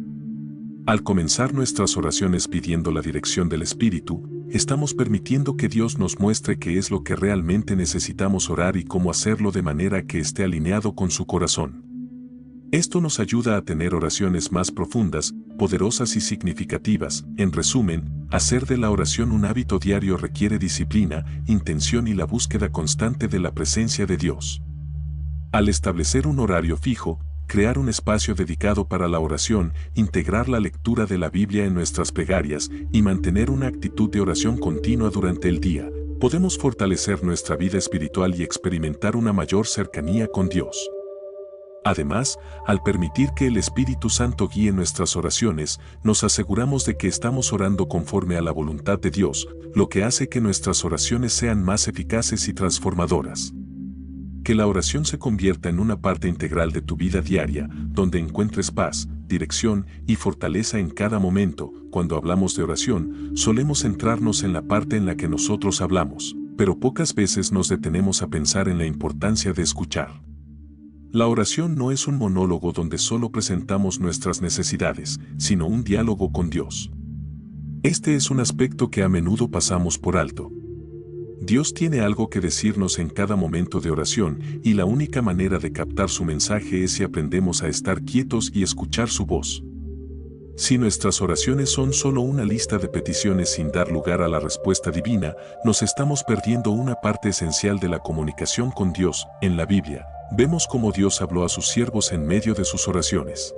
Al comenzar nuestras oraciones pidiendo la dirección del Espíritu, estamos permitiendo que Dios nos muestre qué es lo que realmente necesitamos orar y cómo hacerlo de manera que esté alineado con su corazón. Esto nos ayuda a tener oraciones más profundas, poderosas y significativas. En resumen, hacer de la oración un hábito diario requiere disciplina, intención y la búsqueda constante de la presencia de Dios. Al establecer un horario fijo, crear un espacio dedicado para la oración, integrar la lectura de la Biblia en nuestras plegarias y mantener una actitud de oración continua durante el día, podemos fortalecer nuestra vida espiritual y experimentar una mayor cercanía con Dios. Además, al permitir que el Espíritu Santo guíe nuestras oraciones, nos aseguramos de que estamos orando conforme a la voluntad de Dios, lo que hace que nuestras oraciones sean más eficaces y transformadoras. Que la oración se convierta en una parte integral de tu vida diaria, donde encuentres paz, dirección y fortaleza en cada momento. Cuando hablamos de oración, solemos centrarnos en la parte en la que nosotros hablamos, pero pocas veces nos detenemos a pensar en la importancia de escuchar. La oración no es un monólogo donde solo presentamos nuestras necesidades, sino un diálogo con Dios. Este es un aspecto que a menudo pasamos por alto. Dios tiene algo que decirnos en cada momento de oración, y la única manera de captar su mensaje es si aprendemos a estar quietos y escuchar su voz. Si nuestras oraciones son solo una lista de peticiones sin dar lugar a la respuesta divina, nos estamos perdiendo una parte esencial de la comunicación con Dios. En la Biblia, vemos cómo Dios habló a sus siervos en medio de sus oraciones.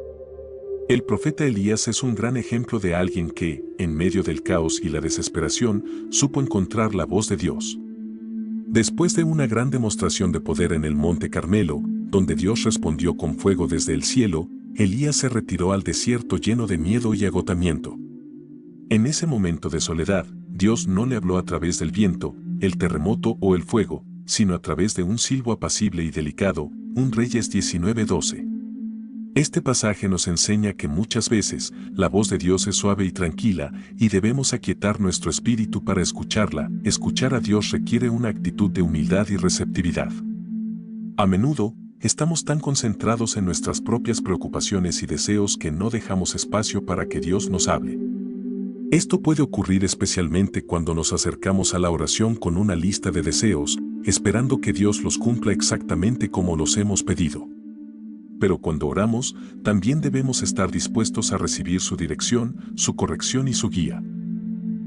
El profeta Elías es un gran ejemplo de alguien que, en medio del caos y la desesperación, supo encontrar la voz de Dios. Después de una gran demostración de poder en el Monte Carmelo, donde Dios respondió con fuego desde el cielo, Elías se retiró al desierto lleno de miedo y agotamiento. En ese momento de soledad, Dios no le habló a través del viento, el terremoto o el fuego, sino a través de un silbo apacible y delicado. 1 Reyes 19:12. Este pasaje nos enseña que muchas veces la voz de Dios es suave y tranquila, y debemos aquietar nuestro espíritu para escucharla. Escuchar a Dios requiere una actitud de humildad y receptividad. A menudo, estamos tan concentrados en nuestras propias preocupaciones y deseos que no dejamos espacio para que Dios nos hable. Esto puede ocurrir especialmente cuando nos acercamos a la oración con una lista de deseos, esperando que Dios los cumpla exactamente como los hemos pedido. Pero cuando oramos, también debemos estar dispuestos a recibir su dirección, su corrección y su guía.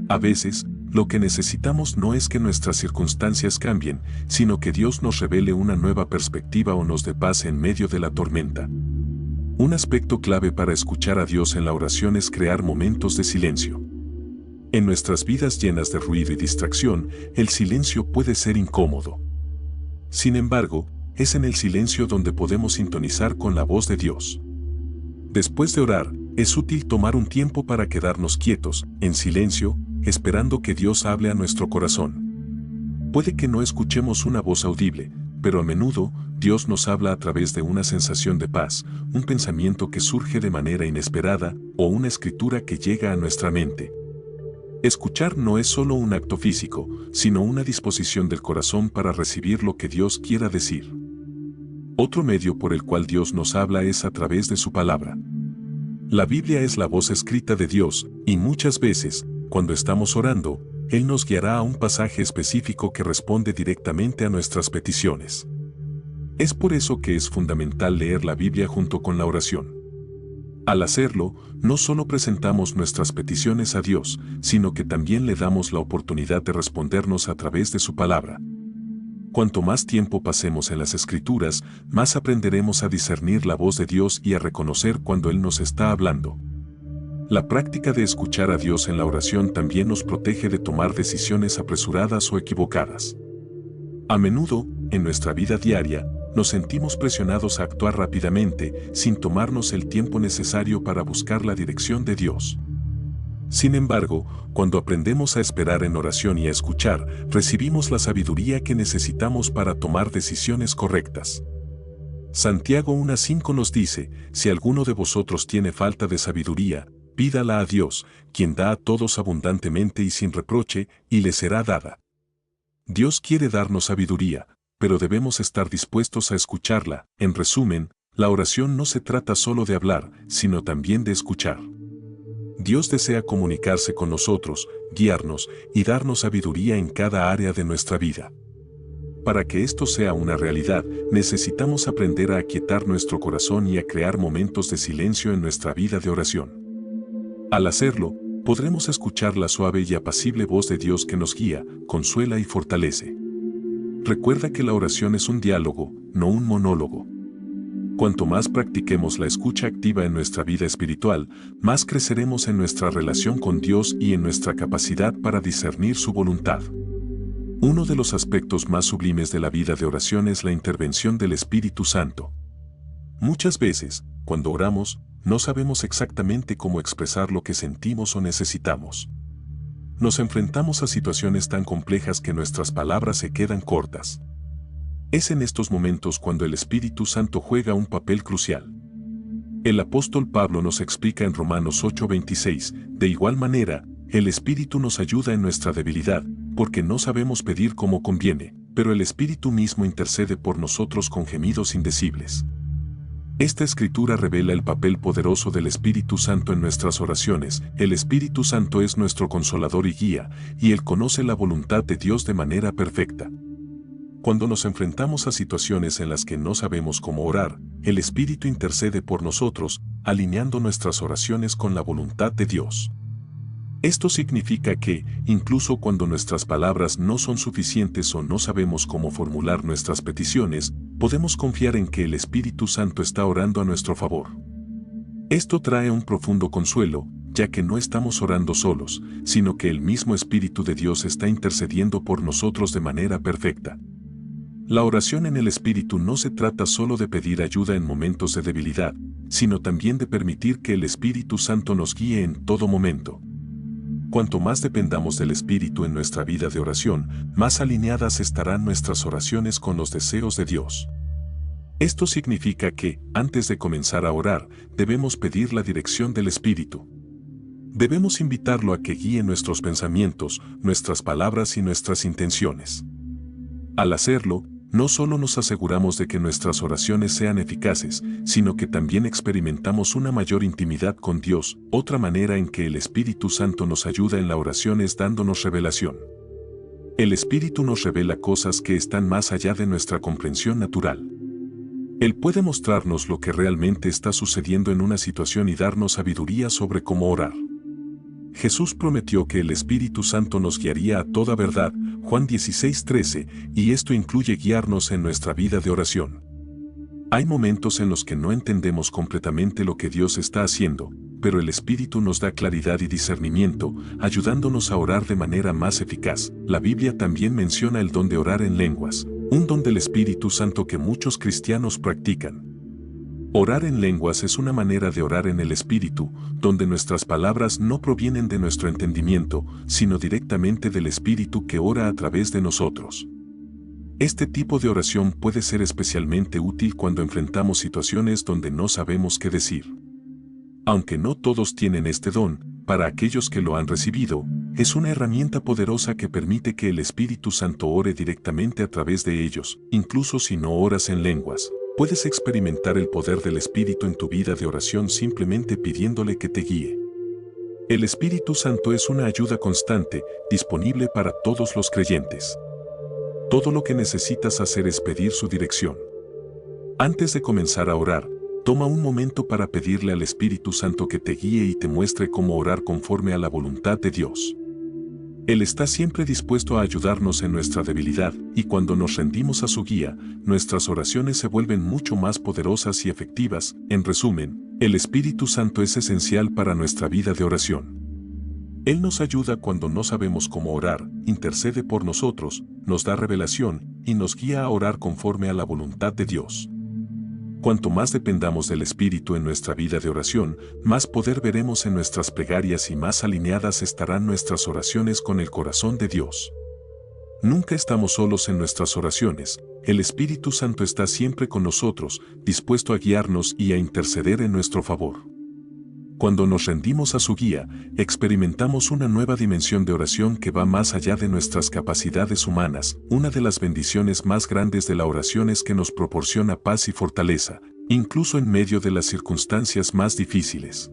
A veces, lo que necesitamos no es que nuestras circunstancias cambien, sino que Dios nos revele una nueva perspectiva o nos dé paz en medio de la tormenta. Un aspecto clave para escuchar a Dios en la oración es crear momentos de silencio. En nuestras vidas llenas de ruido y distracción, el silencio puede ser incómodo. Sin embargo, es en el silencio donde podemos sintonizar con la voz de Dios. Después de orar, es útil tomar un tiempo para quedarnos quietos, en silencio, esperando que Dios hable a nuestro corazón. Puede que no escuchemos una voz audible, pero a menudo, Dios nos habla a través de una sensación de paz, un pensamiento que surge de manera inesperada, o una escritura que llega a nuestra mente. Escuchar no es solo un acto físico, sino una disposición del corazón para recibir lo que Dios quiera decir. Otro medio por el cual Dios nos habla es a través de su palabra. La Biblia es la voz escrita de Dios, y muchas veces, cuando estamos orando, Él nos guiará a un pasaje específico que responde directamente a nuestras peticiones. Es por eso que es fundamental leer la Biblia junto con la oración. Al hacerlo, no solo presentamos nuestras peticiones a Dios, sino que también le damos la oportunidad de respondernos a través de su palabra. Cuanto más tiempo pasemos en las Escrituras, más aprenderemos a discernir la voz de Dios y a reconocer cuando Él nos está hablando. La práctica de escuchar a Dios en la oración también nos protege de tomar decisiones apresuradas o equivocadas. A menudo, en nuestra vida diaria, nos sentimos presionados a actuar rápidamente, sin tomarnos el tiempo necesario para buscar la dirección de Dios. Sin embargo, cuando aprendemos a esperar en oración y a escuchar, recibimos la sabiduría que necesitamos para tomar decisiones correctas. Santiago 1:5 nos dice, si alguno de vosotros tiene falta de sabiduría, pídala a Dios, quien da a todos abundantemente y sin reproche, y le será dada. Dios quiere darnos sabiduría, pero debemos estar dispuestos a escucharla. En resumen, la oración no se trata solo de hablar, sino también de escuchar. Dios desea comunicarse con nosotros, guiarnos y darnos sabiduría en cada área de nuestra vida. Para que esto sea una realidad, necesitamos aprender a aquietar nuestro corazón y a crear momentos de silencio en nuestra vida de oración. Al hacerlo, podremos escuchar la suave y apacible voz de Dios que nos guía, consuela y fortalece. Recuerda que la oración es un diálogo, no un monólogo. Cuanto más practiquemos la escucha activa en nuestra vida espiritual, más creceremos en nuestra relación con Dios y en nuestra capacidad para discernir su voluntad. Uno de los aspectos más sublimes de la vida de oración es la intervención del Espíritu Santo. Muchas veces, cuando oramos, no sabemos exactamente cómo expresar lo que sentimos o necesitamos. Nos enfrentamos a situaciones tan complejas que nuestras palabras se quedan cortas. Es en estos momentos cuando el Espíritu Santo juega un papel crucial. El apóstol Pablo nos explica en Romanos 8:26, de igual manera, el Espíritu nos ayuda en nuestra debilidad, porque no sabemos pedir como conviene, pero el Espíritu mismo intercede por nosotros con gemidos indecibles. Esta escritura revela el papel poderoso del Espíritu Santo en nuestras oraciones. El Espíritu Santo es nuestro consolador y guía, y Él conoce la voluntad de Dios de manera perfecta. Cuando nos enfrentamos a situaciones en las que no sabemos cómo orar, el Espíritu intercede por nosotros, alineando nuestras oraciones con la voluntad de Dios. Esto significa que, incluso cuando nuestras palabras no son suficientes o no sabemos cómo formular nuestras peticiones, podemos confiar en que el Espíritu Santo está orando a nuestro favor. Esto trae un profundo consuelo, ya que no estamos orando solos, sino que el mismo Espíritu de Dios está intercediendo por nosotros de manera perfecta. La oración en el Espíritu no se trata solo de pedir ayuda en momentos de debilidad, sino también de permitir que el Espíritu Santo nos guíe en todo momento. Cuanto más dependamos del Espíritu en nuestra vida de oración, más alineadas estarán nuestras oraciones con los deseos de Dios. Esto significa que, antes de comenzar a orar, debemos pedir la dirección del Espíritu. Debemos invitarlo a que guíe nuestros pensamientos, nuestras palabras y nuestras intenciones. Al hacerlo, no solo nos aseguramos de que nuestras oraciones sean eficaces, sino que también experimentamos una mayor intimidad con Dios. Otra manera en que el Espíritu Santo nos ayuda en la oración es dándonos revelación. El Espíritu nos revela cosas que están más allá de nuestra comprensión natural. Él puede mostrarnos lo que realmente está sucediendo en una situación y darnos sabiduría sobre cómo orar. Jesús prometió que el Espíritu Santo nos guiaría a toda verdad, Juan 16:13, y esto incluye guiarnos en nuestra vida de oración. Hay momentos en los que no entendemos completamente lo que Dios está haciendo, pero el Espíritu nos da claridad y discernimiento, ayudándonos a orar de manera más eficaz. La Biblia también menciona el don de orar en lenguas, un don del Espíritu Santo que muchos cristianos practican. Orar en lenguas es una manera de orar en el Espíritu, donde nuestras palabras no provienen de nuestro entendimiento, sino directamente del Espíritu que ora a través de nosotros. Este tipo de oración puede ser especialmente útil cuando enfrentamos situaciones donde no sabemos qué decir. Aunque no todos tienen este don, para aquellos que lo han recibido, es una herramienta poderosa que permite que el Espíritu Santo ore directamente a través de ellos, incluso si no oras en lenguas. Puedes experimentar el poder del Espíritu en tu vida de oración simplemente pidiéndole que te guíe. El Espíritu Santo es una ayuda constante, disponible para todos los creyentes. Todo lo que necesitas hacer es pedir su dirección. Antes de comenzar a orar, toma un momento para pedirle al Espíritu Santo que te guíe y te muestre cómo orar conforme a la voluntad de Dios. Él está siempre dispuesto a ayudarnos en nuestra debilidad, y cuando nos rendimos a su guía, nuestras oraciones se vuelven mucho más poderosas y efectivas. En resumen, el Espíritu Santo es esencial para nuestra vida de oración. Él nos ayuda cuando no sabemos cómo orar, intercede por nosotros, nos da revelación y nos guía a orar conforme a la voluntad de Dios. Cuanto más dependamos del Espíritu en nuestra vida de oración, más poder veremos en nuestras plegarias y más alineadas estarán nuestras oraciones con el corazón de Dios. Nunca estamos solos en nuestras oraciones, el Espíritu Santo está siempre con nosotros, dispuesto a guiarnos y a interceder en nuestro favor. Cuando nos rendimos a su guía, experimentamos una nueva dimensión de oración que va más allá de nuestras capacidades humanas. Una de las bendiciones más grandes de la oración es que nos proporciona paz y fortaleza, incluso en medio de las circunstancias más difíciles.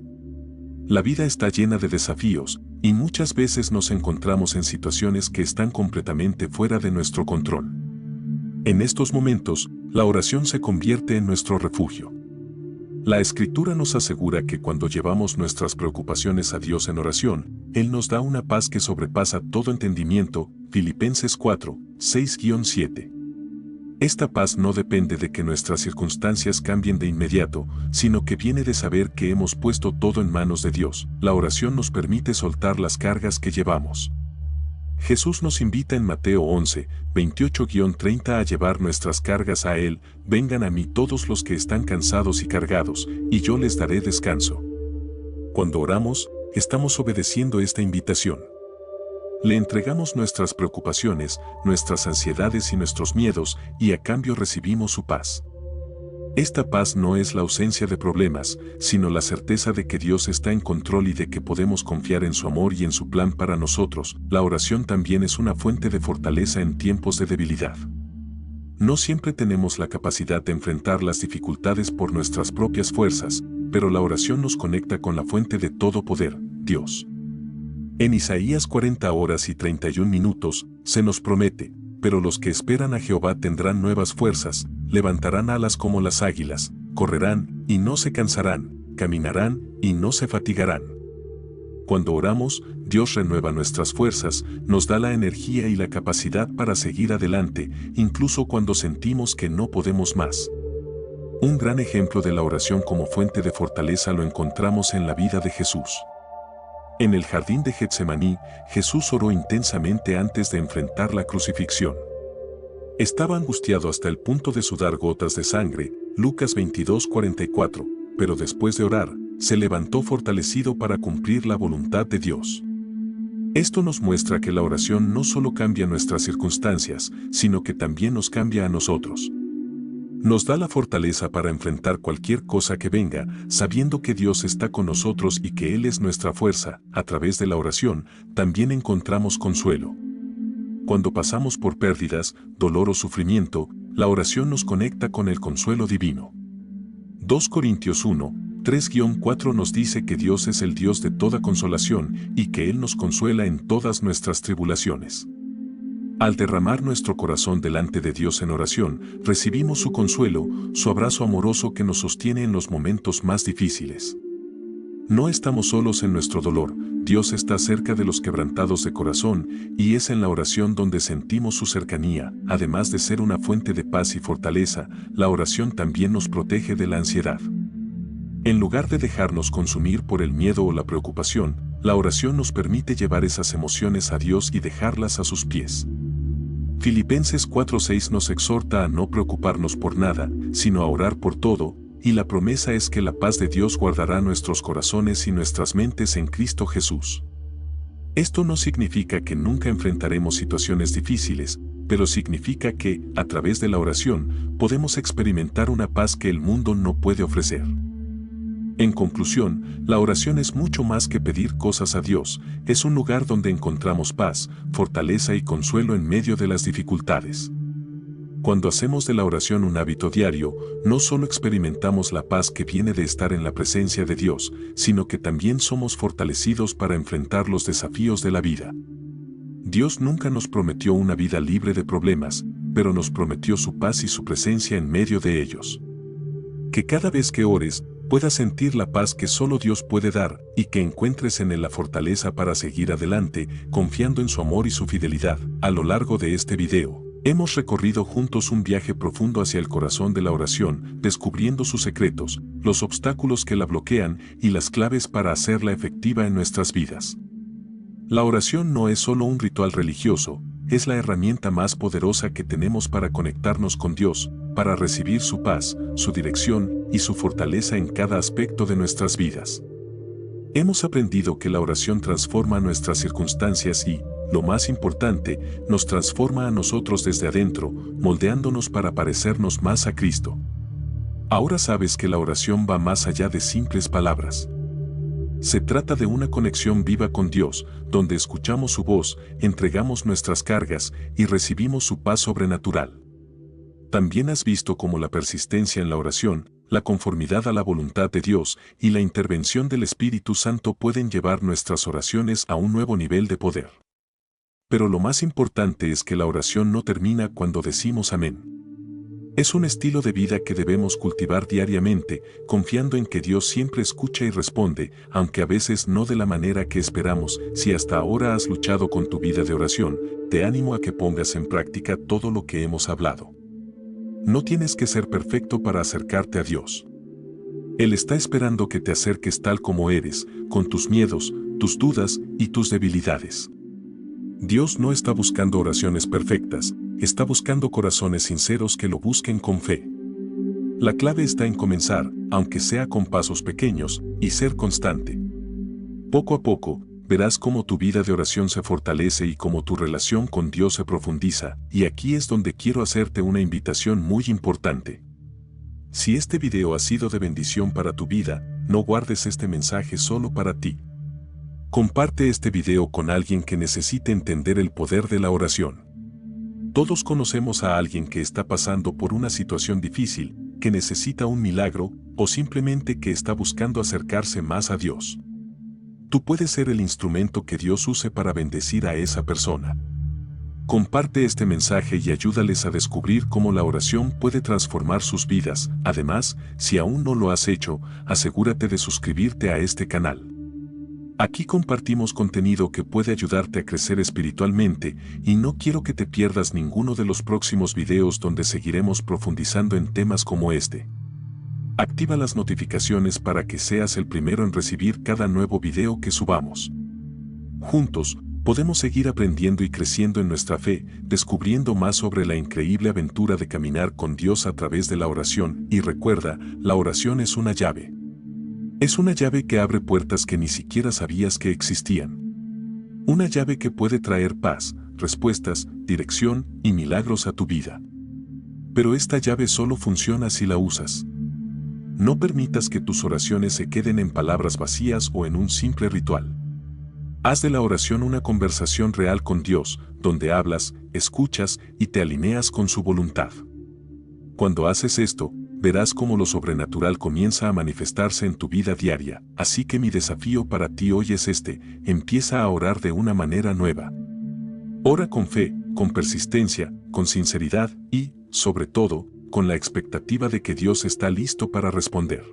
La vida está llena de desafíos, y muchas veces nos encontramos en situaciones que están completamente fuera de nuestro control. En estos momentos, la oración se convierte en nuestro refugio. La Escritura nos asegura que cuando llevamos nuestras preocupaciones a Dios en oración, Él nos da una paz que sobrepasa todo entendimiento. Filipenses 4, 6-7. Esta paz no depende de que nuestras circunstancias cambien de inmediato, sino que viene de saber que hemos puesto todo en manos de Dios. La oración nos permite soltar las cargas que llevamos. Jesús nos invita en Mateo 11, 28-30 a llevar nuestras cargas a Él. Vengan a mí todos los que están cansados y cargados, y yo les daré descanso. Cuando oramos, estamos obedeciendo esta invitación. Le entregamos nuestras preocupaciones, nuestras ansiedades y nuestros miedos, y a cambio recibimos su paz. Esta paz no es la ausencia de problemas, sino la certeza de que Dios está en control y de que podemos confiar en su amor y en su plan para nosotros. La oración también es una fuente de fortaleza en tiempos de debilidad. No siempre tenemos la capacidad de enfrentar las dificultades por nuestras propias fuerzas, pero la oración nos conecta con la fuente de todo poder, Dios. En Isaías 40 horas y 31 minutos, se nos promete: pero los que esperan a Jehová tendrán nuevas fuerzas, levantarán alas como las águilas, correrán y no se cansarán, caminarán y no se fatigarán. Cuando oramos, Dios renueva nuestras fuerzas, nos da la energía y la capacidad para seguir adelante, incluso cuando sentimos que no podemos más. Un gran ejemplo de la oración como fuente de fortaleza lo encontramos en la vida de Jesús. En el jardín de Getsemaní, Jesús oró intensamente antes de enfrentar la crucifixión. Estaba angustiado hasta el punto de sudar gotas de sangre, Lucas 22:44, pero después de orar, se levantó fortalecido para cumplir la voluntad de Dios. Esto nos muestra que la oración no solo cambia nuestras circunstancias, sino que también nos cambia a nosotros. Nos da la fortaleza para enfrentar cualquier cosa que venga, sabiendo que Dios está con nosotros y que Él es nuestra fuerza. A través de la oración, también encontramos consuelo. Cuando pasamos por pérdidas, dolor o sufrimiento, la oración nos conecta con el consuelo divino. 2 Corintios 1, 3-4 nos dice que Dios es el Dios de toda consolación y que Él nos consuela en todas nuestras tribulaciones. Al derramar nuestro corazón delante de Dios en oración, recibimos su consuelo, su abrazo amoroso que nos sostiene en los momentos más difíciles. No estamos solos en nuestro dolor, Dios está cerca de los quebrantados de corazón, y es en la oración donde sentimos su cercanía. Además de ser una fuente de paz y fortaleza, la oración también nos protege de la ansiedad. En lugar de dejarnos consumir por el miedo o la preocupación, la oración nos permite llevar esas emociones a Dios y dejarlas a sus pies. Filipenses 4:6 nos exhorta a no preocuparnos por nada, sino a orar por todo, y la promesa es que la paz de Dios guardará nuestros corazones y nuestras mentes en Cristo Jesús. Esto no significa que nunca enfrentaremos situaciones difíciles, pero significa que, a través de la oración, podemos experimentar una paz que el mundo no puede ofrecer. En conclusión, la oración es mucho más que pedir cosas a Dios, es un lugar donde encontramos paz, fortaleza y consuelo en medio de las dificultades. Cuando hacemos de la oración un hábito diario, no solo experimentamos la paz que viene de estar en la presencia de Dios, sino que también somos fortalecidos para enfrentar los desafíos de la vida. Dios nunca nos prometió una vida libre de problemas, pero nos prometió su paz y su presencia en medio de ellos. Que cada vez que ores, puedas sentir la paz que solo Dios puede dar y que encuentres en Él la fortaleza para seguir adelante, confiando en su amor y su fidelidad. A lo largo de este video, hemos recorrido juntos un viaje profundo hacia el corazón de la oración, descubriendo sus secretos, los obstáculos que la bloquean y las claves para hacerla efectiva en nuestras vidas. La oración no es solo un ritual religioso, es la herramienta más poderosa que tenemos para conectarnos con Dios, para recibir su paz, su dirección y su fortaleza en cada aspecto de nuestras vidas. Hemos aprendido que la oración transforma nuestras circunstancias y, lo más importante, nos transforma a nosotros desde adentro, moldeándonos para parecernos más a Cristo. Ahora sabes que la oración va más allá de simples palabras. Se trata de una conexión viva con Dios, donde escuchamos su voz, entregamos nuestras cargas y recibimos su paz sobrenatural. También has visto cómo la persistencia en la oración, la conformidad a la voluntad de Dios y la intervención del Espíritu Santo pueden llevar nuestras oraciones a un nuevo nivel de poder. Pero lo más importante es que la oración no termina cuando decimos amén. Es un estilo de vida que debemos cultivar diariamente, confiando en que Dios siempre escucha y responde, aunque a veces no de la manera que esperamos. Si hasta ahora has luchado con tu vida de oración, te animo a que pongas en práctica todo lo que hemos hablado. No tienes que ser perfecto para acercarte a Dios. Él está esperando que te acerques tal como eres, con tus miedos, tus dudas y tus debilidades. Dios no está buscando oraciones perfectas, está buscando corazones sinceros que lo busquen con fe. La clave está en comenzar, aunque sea con pasos pequeños, y ser constante. Poco a poco, verás cómo tu vida de oración se fortalece y cómo tu relación con Dios se profundiza, y aquí es donde quiero hacerte una invitación muy importante. Si este video ha sido de bendición para tu vida, no guardes este mensaje solo para ti. Comparte este video con alguien que necesite entender el poder de la oración. Todos conocemos a alguien que está pasando por una situación difícil, que necesita un milagro, o simplemente que está buscando acercarse más a Dios. Tú puedes ser el instrumento que Dios use para bendecir a esa persona. Comparte este mensaje y ayúdales a descubrir cómo la oración puede transformar sus vidas. Además, si aún no lo has hecho, asegúrate de suscribirte a este canal. Aquí compartimos contenido que puede ayudarte a crecer espiritualmente y no quiero que te pierdas ninguno de los próximos videos donde seguiremos profundizando en temas como este. Activa las notificaciones para que seas el primero en recibir cada nuevo video que subamos. Juntos, podemos seguir aprendiendo y creciendo en nuestra fe, descubriendo más sobre la increíble aventura de caminar con Dios a través de la oración. Y recuerda, la oración es una llave. Es una llave que abre puertas que ni siquiera sabías que existían. Una llave que puede traer paz, respuestas, dirección y milagros a tu vida. Pero esta llave solo funciona si la usas. No permitas que tus oraciones se queden en palabras vacías o en un simple ritual. Haz de la oración una conversación real con Dios, donde hablas, escuchas y te alineas con su voluntad. Cuando haces esto, verás cómo lo sobrenatural comienza a manifestarse en tu vida diaria. Así que mi desafío para ti hoy es este: empieza a orar de una manera nueva. Ora con fe, con persistencia, con sinceridad y, sobre todo, con la expectativa de que Dios está listo para responder.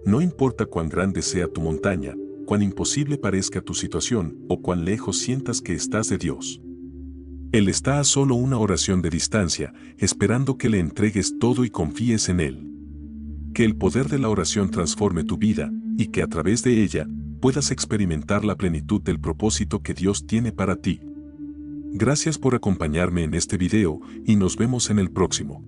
No importa cuán grande sea tu montaña, cuán imposible parezca tu situación o cuán lejos sientas que estás de Dios. Él está a solo una oración de distancia, esperando que le entregues todo y confíes en Él. Que el poder de la oración transforme tu vida y que a través de ella puedas experimentar la plenitud del propósito que Dios tiene para ti. Gracias por acompañarme en este video y nos vemos en el próximo.